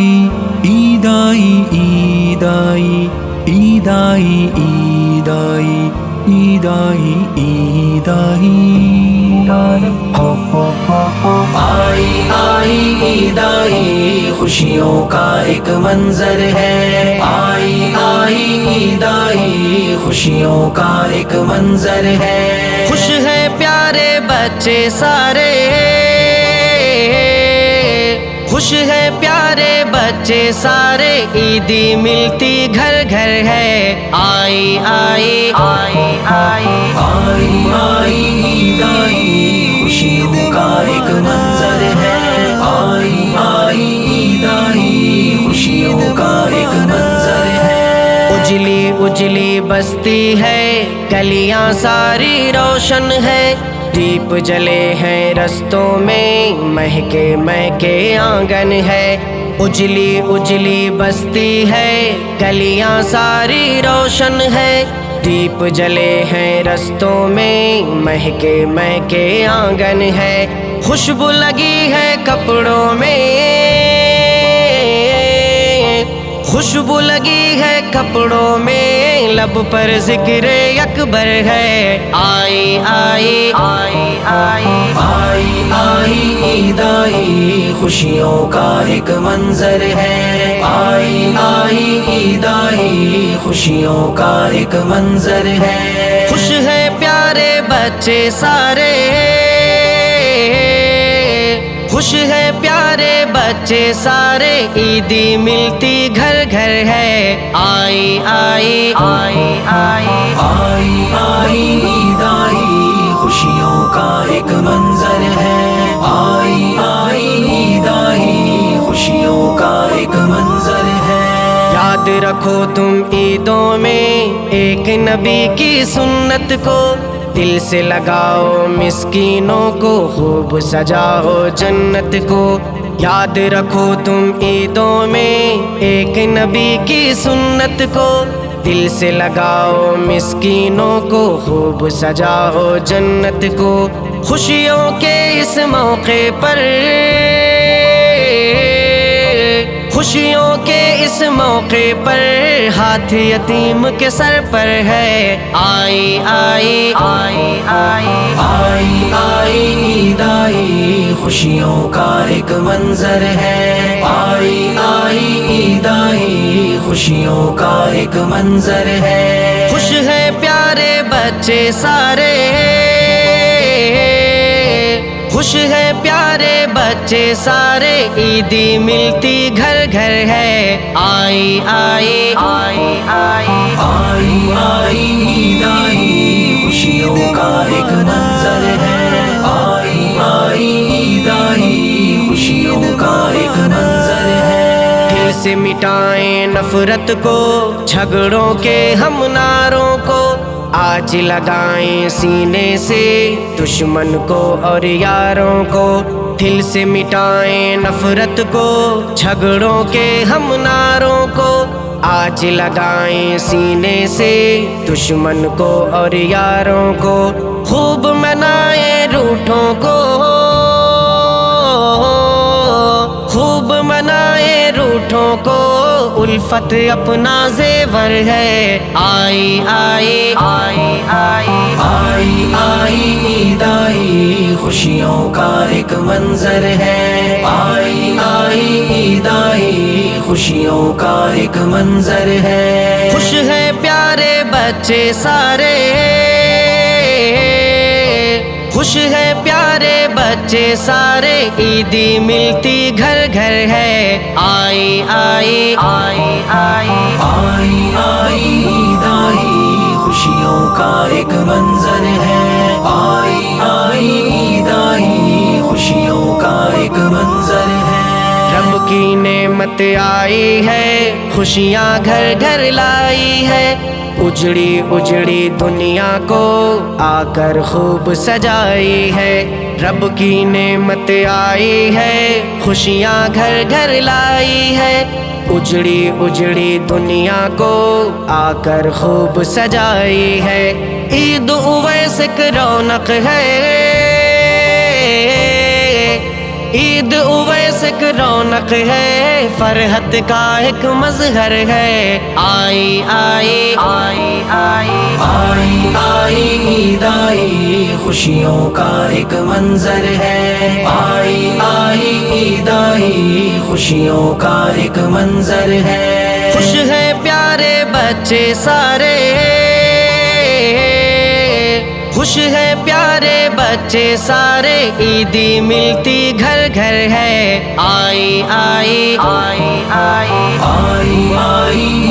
آئی عید آئی عید آئی عید آئی عید آئی عید آئی عید آئی آئی آئی عید آئی خوشیوں کا ایک منظر ہے آئی آئی عید آئی خوشیوں کا ایک منظر ہے خوش ہیں پیارے بچے سارے خوش ہیں پیارے بچے سارے عیدی ملتی گھر گھر ہے آئی آئی آئی آئی آئی آئی عید آئی خوشیوں کا ایک منظر ہے آئی آئی عید آئی خوشیوں کا ایک منظر ہے اجلی اجلی بستی ہے گلیاں ساری روشن ہے دیپ جلے ہیں رستوں میں مہکے مہکے آنگن ہے اجلی اجلی بستی ہے گلیاں ساری روشن ہے دیپ جلے ہیں رستوں میں مہکے مہکے آنگن ہے خوشبو لگی ہے کپڑوں میں خوشبو لگی ہے کپڑوں میں لب پر ذکر اکبر ہے آئی آئی آئی آئی آئی آئی عید آئی خوشیوں کا ایک منظر ہے آئی آئی عید آئی خوشیوں کا ایک منظر ہے خوش ہیں پیارے بچے سارے خوش ہیں پیارے بچے سارے عیدی ملتی گھر گھر ہے آئی آئی آئی آئی آئی آئی عید آئی خوشیوں کا ایک منظر ہے آئی آئی عید آئی خوشیوں کا ایک منظر ہے یاد رکھو تم عیدوں میں ایک نبی کی سنت کو دل سے لگاؤ مسکینوں کو خوب سجاؤ جنت کو یاد رکھو تم عیدوں میں ایک نبی کی سنت کو دل سے لگاؤ مسکینوں کو خوب سجاؤ جنت کو خوشیوں کے اس موقع پر خوشیوں کے اس موقع پر ہاتھ یتیم کے سر پر ہے آئی آئی آئی آئی آئی آئی عید آئی خوشیوں کا ایک منظر ہے آئی آئی عید آئی خوشیوں کا ایک منظر ہے خوش ہیں پیارے بچے سارے خوش ہیں پیارے بچے سارے عیدی ملتی گھر گھر ہے آئی آئی آئی آئی آئی آئی عید آئی خوشیوں کا ایک منظر ہے آئی آئی عید آئی خوشیوں کا ایک منظر ہے دل سے مٹائیں نفرت کو جھگڑوں کے ہم ناروں کو آج لگائیں سینے سے دشمن کو اور یاروں کو دل سے مٹائیں نفرت کو جھگڑوں کے ہم ناروں کو آج لگائیں سینے سے دشمن کو اور یاروں کو خوب منائیں روٹھوں کو خوب منائیں روٹھوں کو الفت اپنا زیور ہے آئی آئی آئی آئی آئی آئی عید آئی خوشیوں کا ایک منظر ہے آئی آئی عید آئی خوشیوں کا ایک منظر ہے خوش ہیں پیارے بچے سارے خوش ہیں پیارے بچے سارے عیدی ملتی گھر گھر ہے آئی آئی آئی آئی آئی آئی عید آئی خوشیوں کا ایک منظر ہے آئی آئی عید آئی خوشیوں کا ایک منظر ہے رب کی نعمت آئی ہے خوشیاں گھر گھر لائی ہے اجڑی اجڑی دنیا کو آ کر خوب سجائی ہے رب کی نعمت آئی ہے خوشیاں گھر گھر لائی ہے اجڑی اجڑی دنیا کو آ کر خوب سجائی ہے عید اویس کی رونق ہے عید اویس ایک رونق ہے، فرحت کا ایک مظہر ہے، آئی آئی آئی آئی آئی آئی عید آئی، خوشیوں کا ایک منظر ہے، آئی آئی عید آئی، خوشیوں کا ایک منظر ہے، خوش ہے پیارے بچے سارے، خوش ہے پیارے بچے سارے، عیدی ملتی گھر گھر ہے، آئی آئی آئی آئی آئی آئی